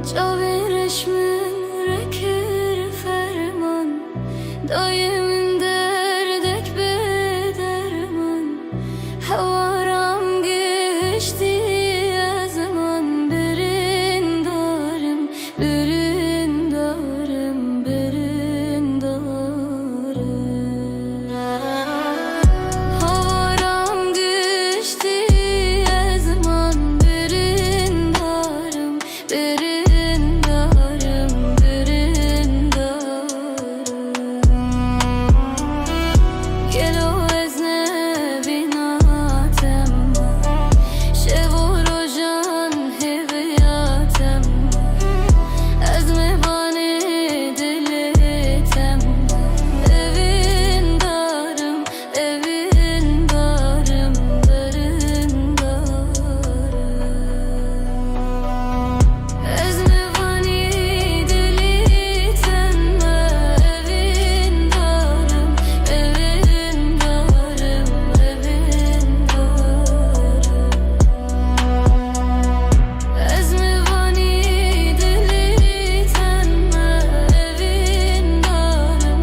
جاویرش من رکر فرمان دایم دردک به درمان هوارم گشتی از من برین دارم برین دارم برین دارم هوارم گشتی از من برین دارم برین دارم برین دارم گلو از نبیناتم شب و روزان هویاتم از مهمان دلتم evin darım evin darım darın darım از مهمان دلتم evin darım evin darım evin darım از مهمان دلتم evin darım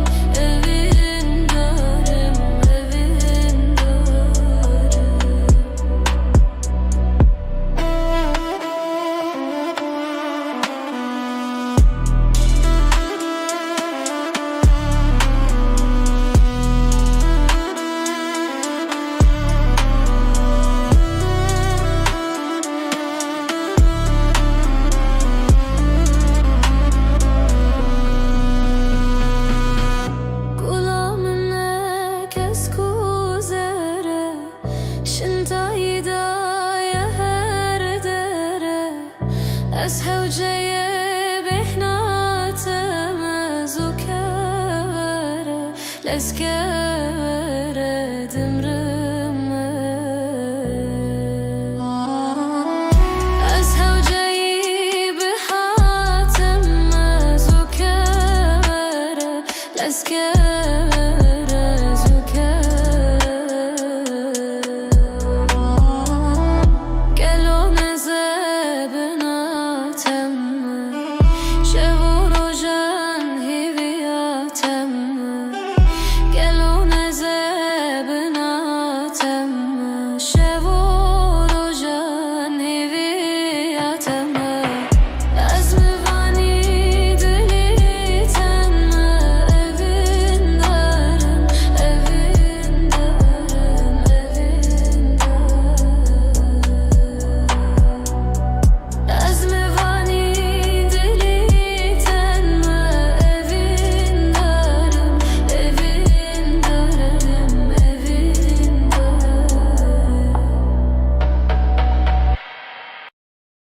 evin غلامك اسكوزره شنتاي دايا هر دره از هوجه بهناتم زكاره لسكره دم